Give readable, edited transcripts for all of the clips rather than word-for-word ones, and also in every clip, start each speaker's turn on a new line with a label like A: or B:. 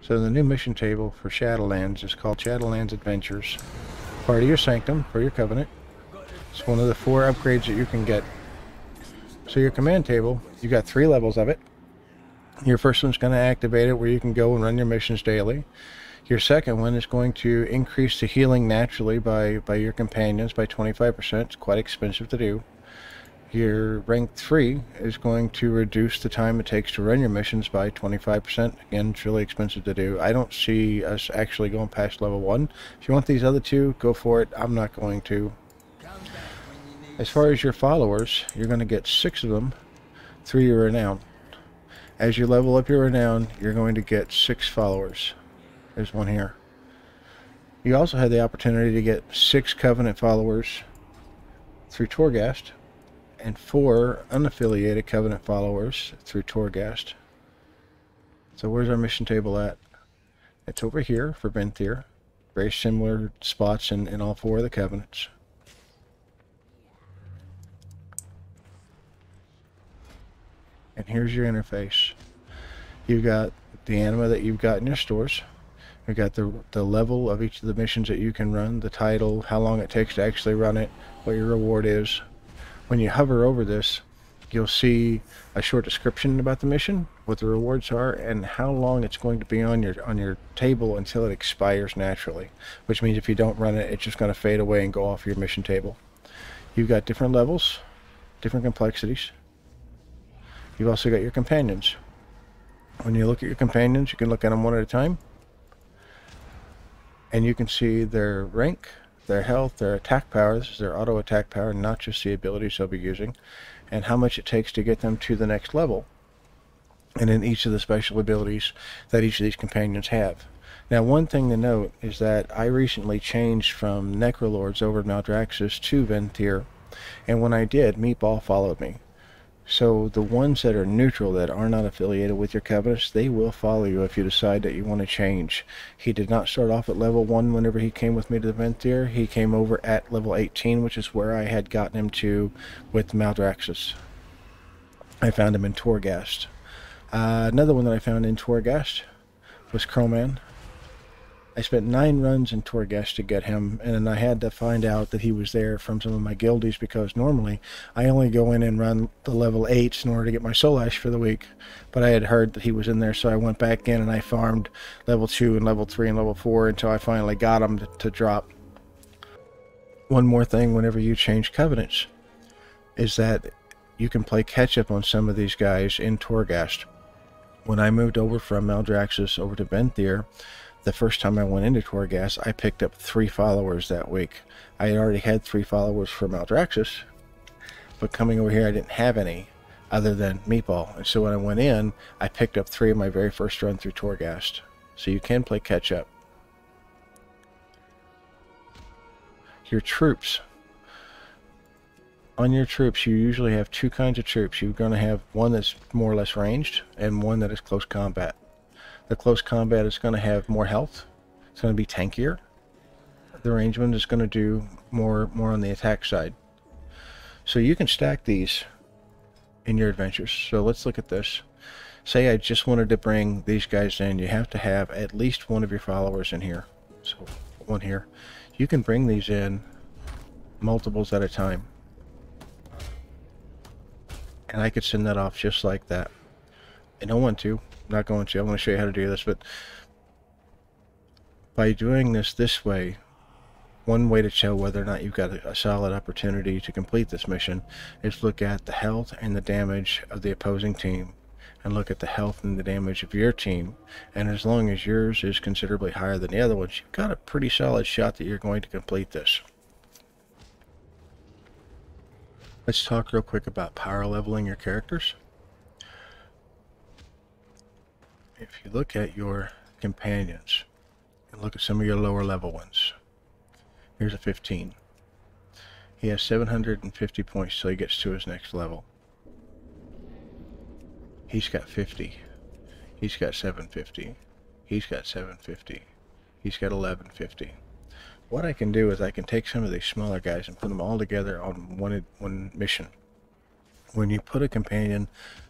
A: So the new mission table for Shadowlands is called Shadowlands Adventures. Part of your Sanctum for your Covenant. It's one of the 4 upgrades that you can get. So your command table, you got 3 levels of it. Your first one's going to activate it where you can go and run your missions daily. Your second one is going to increase the healing naturally by your companions by 25%. It's quite expensive to do. Your rank 3 is going to reduce the time it takes to run your missions by 25%. Again, it's really expensive to do. I don't see us actually going past level 1. If you want these other 2, go for it. I'm not going to. As far as your followers, you're going to get 6 of them through your renown. As you level up your renown, you're going to get 6 followers. There's one here. You also have the opportunity to get 6 Covenant followers through Torghast, and 4 unaffiliated Covenant followers through Torghast. So where's our mission table at? It's over here for Venthyr. Very similar spots in all 4 of the Covenants. And here's your interface. You've got the anima that you've got in your stores. You've got the level of each of the missions that you can run, the title, how long it takes to actually run it, what your reward is. When you hover over this, you'll see a short description about the mission, what the rewards are, and how long it's going to be on your table until it expires naturally. Which means if you don't run it, it's just going to fade away and go off your mission table. You've got different levels, different complexities. You've also got your companions. When you look at your companions, you can look at them one at a time, and you can see their rank, their health, their attack power. This is their auto attack power, not just the abilities they'll be using, and how much it takes to get them to the next level, and then each of the special abilities that each of these companions have. Now, one thing to note is that I recently changed from Necrolords over to Maldraxxus to Venthyr, and when I did, Meatball followed me. So the ones that are neutral, that are not affiliated with your Covenants, they will follow you if you decide that you want to change. He did not start off at level 1 whenever he came with me to the Venthyr. He came over at level 18, which is where I had gotten him to with Maldraxxus. I found him in Torghast. Another one that I found in Torghast was Crowman. I spent 9 runs in Torghast to get him, and I had to find out that he was there from some of my guildies, because normally I only go in and run the level 8s in order to get my soul ash for the week. But I had heard that he was in there, so I went back in and I farmed level 2 and level 3 and level 4 until I finally got him to drop. One more thing whenever you change Covenants is that you can play catch up on some of these guys in Torghast. When I moved over from Maldraxxus over to Venthyr, the first time I went into Torghast, I picked up 3 followers that week. I had already had 3 followers for Maldraxxus, but coming over here I didn't have any other than Meatball. And so when I went in, I picked up 3 of my very first run through Torghast. So you can play catch up. Your troops. On your troops, you usually have 2 kinds of troops. You're going to have one that's more or less ranged and one that is close combat. The close combat is going to have more health. It's going to be tankier. The ranged one is going to do more on the attack side. So you can stack these in your adventures. So let's look at this. Say I just wanted to bring these guys in. You have to have at least one of your followers in here. So one here. You can bring these in multiples at a time. And I could send that off just like that. I don't want to. I'm not going to. I'm going to show you how to do this, but by doing this way, one way to tell whether or not you've got a solid opportunity to complete this mission is look at the health and the damage of the opposing team, and look at the health and the damage of your team, and as long as yours is considerably higher than the other ones, you've got a pretty solid shot that you're going to complete this. Let's talk real quick about power leveling your characters. If you look at your companions and look at some of your lower level ones, here's a 15. He has 750 points till he gets to his next level. He's got 50. He's got 750. He's got 750. He's got 1150. What I can do is I can take some of these smaller guys and put them all together on one mission. When you put a companion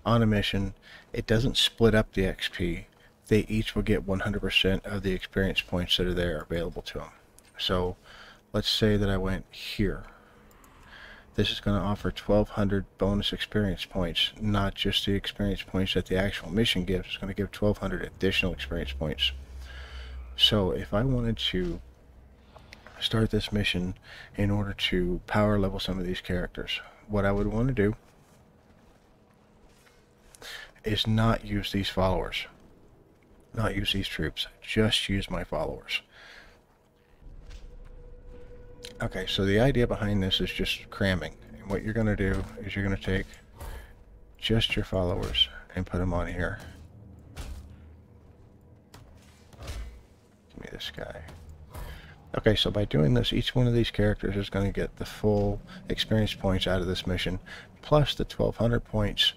A: on a mission, it doesn't split up the XP. they each will get 100% of the experience points that are there available to them. So let's say that I went here. This is going to offer 1,200 bonus experience points, not just the experience points that the actual mission gives. It's going to give 1,200 additional experience points. So if I wanted to start this mission in order to power level some of these characters, what I would want to do is not use these followers, not use these troops, just use my followers. Okay, so the idea behind this is just cramming. And what you're going to do is you're going to take just your followers and put them on here. Give me this guy. Okay, so by doing this, each one of these characters is going to get the full experience points out of this mission, plus the 1,200 points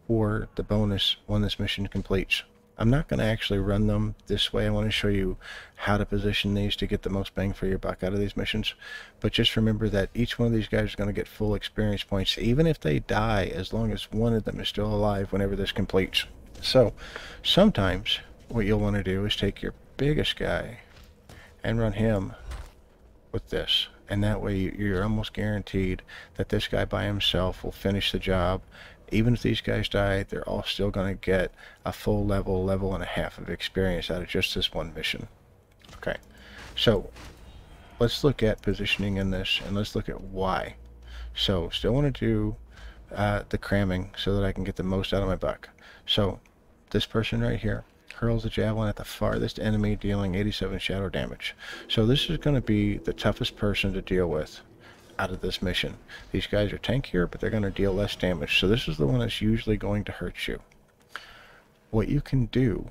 A: for the bonus when this mission completes. I'm not going to actually run them this way. I want to show you how to position these to get the most bang for your buck out of these missions. But just remember that each one of these guys is going to get full experience points, even if they die, as long as one of them is still alive whenever this completes. So sometimes what you'll want to do is take your biggest guy and run him with this. And that way you're almost guaranteed that this guy by himself will finish the job. Even if these guys die, they're all still going to get a full level and a half of experience out of just this one mission. Okay, so let's look at positioning in this, and let's look at why. So still want to do the cramming so that I can get the most out of my buck. So this person right here hurls the javelin at the farthest enemy, dealing 87 shadow damage. So this is going to be the toughest person to deal with out of this mission. These guys are tankier, but they're going to deal less damage. So this is the one that's usually going to hurt you. What you can do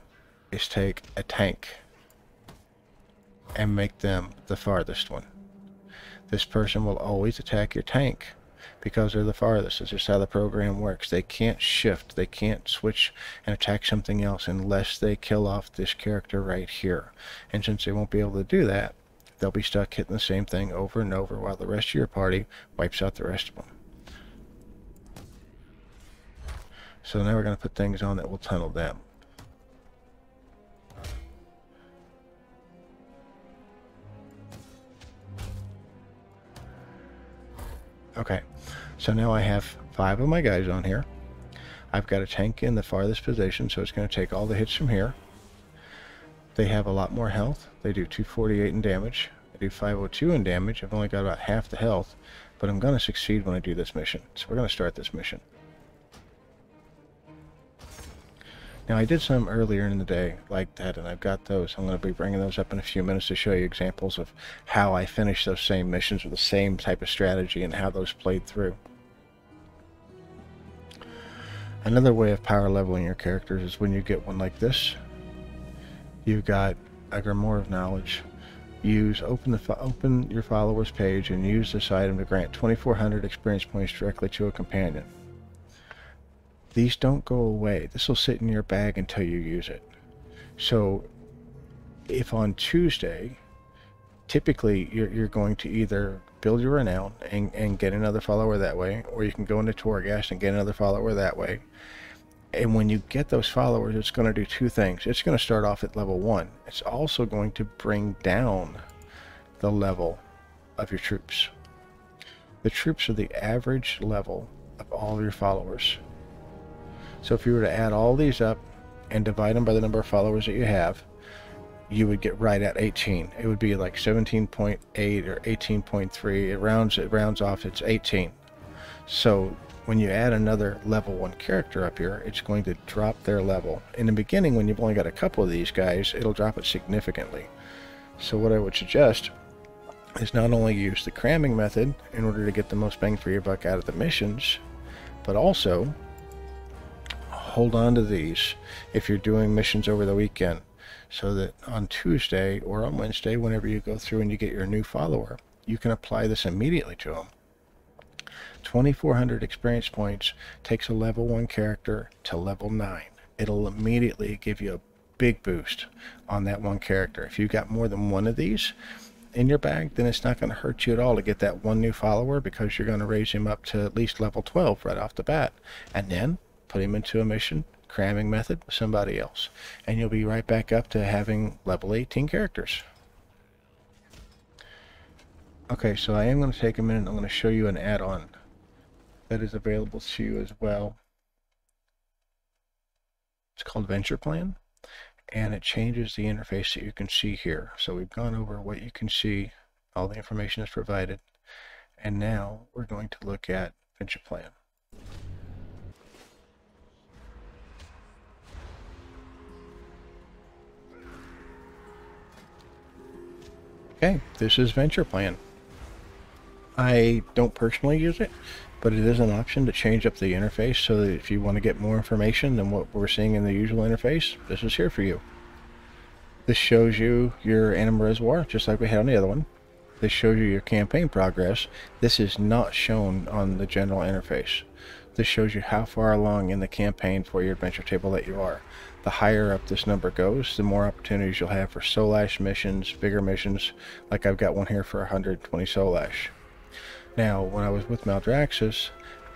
A: is take a tank and make them the farthest one. This person will always attack your tank because they're the farthest. It's just how the program works. They can't shift, they can't switch and attack something else unless they kill off this character right here. And since they won't be able to do that, they'll be stuck hitting the same thing over and over while the rest of your party wipes out the rest of them. So now we're going to put things on that will tunnel them. Okay, so now I have 5 of my guys on here. I've got a tank in the farthest position, so it's going to take all the hits from here. They have a lot more health. They do 248 in damage. I do 502 in damage. I've only got about half the health, but I'm going to succeed when I do this mission. So we're going to start this mission. Now I did some earlier in the day like that, and I've got those. I'm going to be bringing those up in a few minutes to show you examples of how I finished those same missions with the same type of strategy and how those played through. Another way of power leveling your characters is when you get one like this. You've got a Grimoire of Knowledge. Open your followers page and use this item to grant 2,400 experience points directly to a companion. These don't go away. This will sit in your bag until you use it. So if on Tuesday, typically you're going to either build your renown and get another follower that way, or you can go into Torghast and get another follower that way. And when you get those followers, it's going to do 2 things. It's going to start off at level 1. It's also going to bring down the level of your troops. The troops are the average level of all of your followers. So if you were to add all these up and divide them by the number of followers that you have, you would get right at 18. It would be like 17.8 or 18.3. It rounds off, it's 18. So when you add another level 1 character up here, it's going to drop their level. In the beginning, when you've only got a couple of these guys, it'll drop it significantly. So what I would suggest is not only use the cramming method in order to get the most bang for your buck out of the missions, but also hold on to these if you're doing missions over the weekend, so that on Tuesday or on Wednesday, whenever you go through and you get your new follower, you can apply this immediately to them. 2,400 experience points takes a level 1 character to level 9. It'll immediately give you a big boost on that one character. If you've got more than one of these in your bag, then it's not going to hurt you at all to get that one new follower, because you're going to raise him up to at least level 12 right off the bat, and then put him into a mission, cramming method with somebody else, and you'll be right back up to having level 18 characters. Okay, so I am going to take a minute. I'm going to show you an add-on that is available to you as well. It's called Venture Plan, and it changes the interface that you can see here. So we've gone over what you can see, all the information is provided, and now we're going to look at Venture Plan. Okay, this is Venture Plan. I don't personally use it, but it is an option to change up the interface so that if you want to get more information than what we're seeing in the usual interface, this is here for you. This shows you your animal reservoir, just like we had on the other one. This shows you your campaign progress. This is not shown on the general interface. This shows you how far along in the campaign for your adventure table that you are. The higher up this number goes, the more opportunities you'll have for soul ash missions, bigger missions, like I've got one here for 120 soul ash. Now, when I was with Maldraxxus,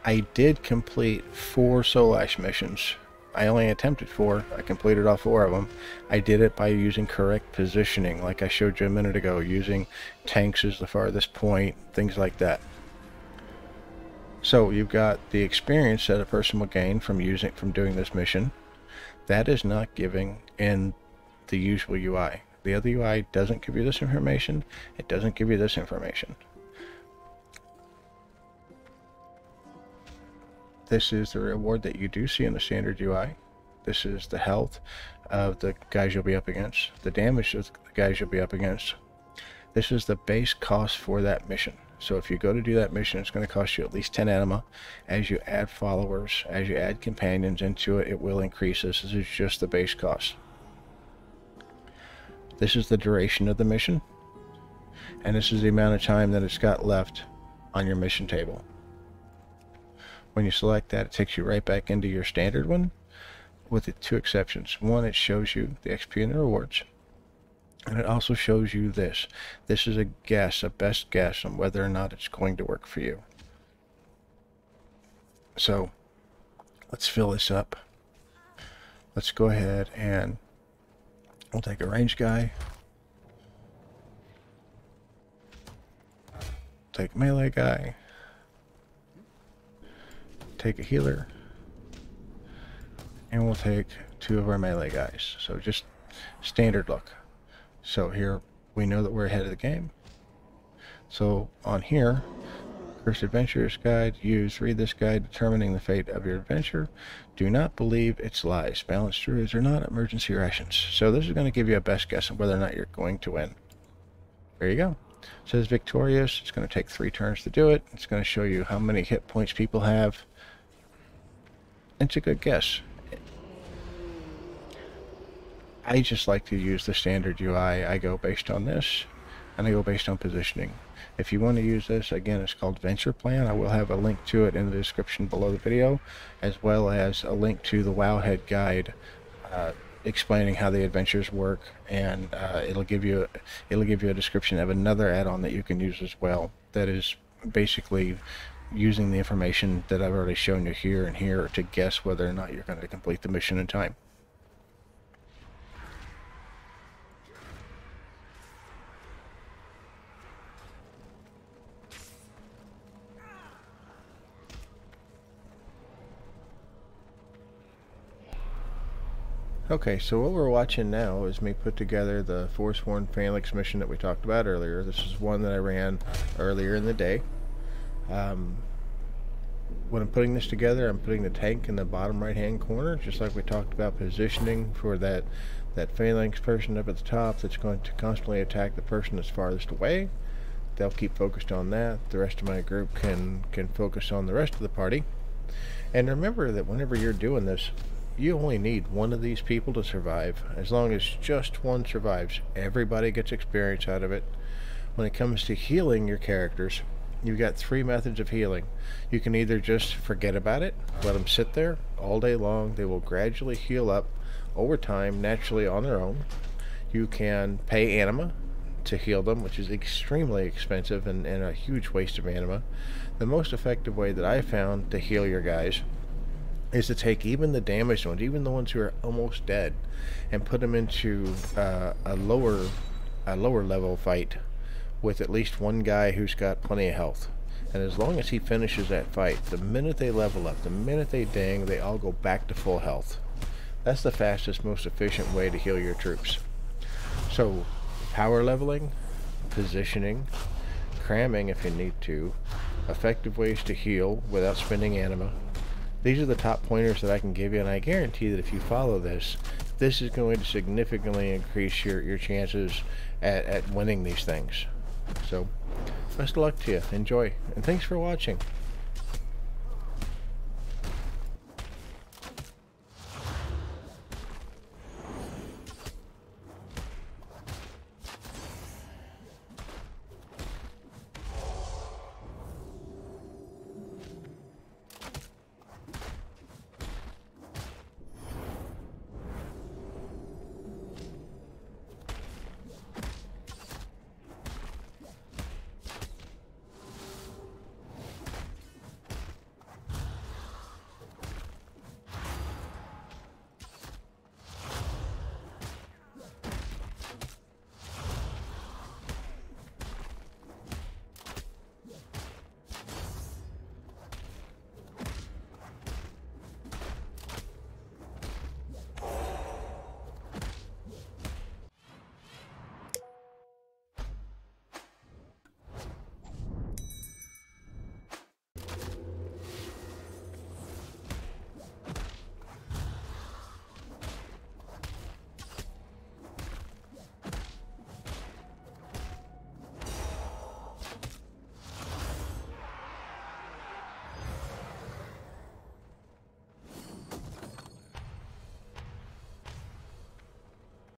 A: I did complete 4 soul ash missions. I only attempted 4. I completed all 4 of them. I did it by using correct positioning, like I showed you a minute ago, using tanks as the farthest point, things like that. So you've got the experience that a person will gain from doing this mission. That is not giving in the usual UI. The other UI doesn't give you this information. It doesn't give you this information. This is the reward that you do see in the standard UI. This is the health of the guys you'll be up against, the damage of the guys you'll be up against. This is the base cost for that mission. So if you go to do that mission, it's going to cost you at least 10 anima. As you add followers, as you add companions into it, it will increase this. This is just the base cost. This is the duration of the mission, and this is the amount of time that it's got left on your mission table. When you select that, it takes you right back into your standard one, with the 2 exceptions. One, it shows you the XP and the rewards, and it also shows you this. This is a guess, a best guess on whether or not it's going to work for you. So let's fill this up. Let's go ahead and we'll take a range guy, take a melee guy, take a healer, and we'll take 2 of our melee guys. So just standard look. So here we know that we're ahead of the game. So on here, Cursed Adventurer's Guide, read this guide determining the fate of your adventure. Do not believe its lies. Balanced druids are not emergency rations. So this is going to give you a best guess on whether or not you're going to win. There you go. It says victorious. It's going to take 3 turns to do it. It's going to show you how many hit points people have. It's a good guess. I just like to use the standard UI. I go based on this, and I go based on positioning. If you want to use this, again, it's called Venture Plan. I will have a link to it in the description below the video, as well as a link to the Wowhead guide explaining how the adventures work, and it'll give you a description of another add-on that you can use as well. That is basically using the information that I've already shown you here and here to guess whether or not you're going to complete the mission in time. Okay, so what we're watching now is me put together the Forsworn Phalanx mission that we talked about earlier. This is one that I ran earlier in the day. When I'm putting this together, I'm putting the tank in the bottom right hand corner, just like we talked about positioning for that phalanx person up at the top that's going to constantly attack the person that's farthest away. They'll keep focused on that. The rest of my group can focus on the rest of the party. And remember that whenever you're doing this, you only need one of these people to survive. As long as just one survives, everybody gets experience out of it. When it comes to healing your characters, you've got 3 methods of healing. You can either just forget about it, let them sit there all day long. They will gradually heal up over time, naturally on their own. You can pay anima to heal them, which is extremely expensive and a huge waste of anima. The most effective way that I found to heal your guys is to take even the damaged ones, even the ones who are almost dead, and put them into a lower level fight with at least one guy who's got plenty of health. And as long as he finishes that fight, the minute they level up, the minute they ding, they all go back to full health. That's the fastest, most efficient way to heal your troops. So, power leveling, positioning, cramming if you need to, effective ways to heal without spending anima. These are the top pointers that I can give you, and I guarantee that if you follow this, this is going to significantly increase your chances at winning these things. So, best of luck to you. Enjoy, and thanks for watching.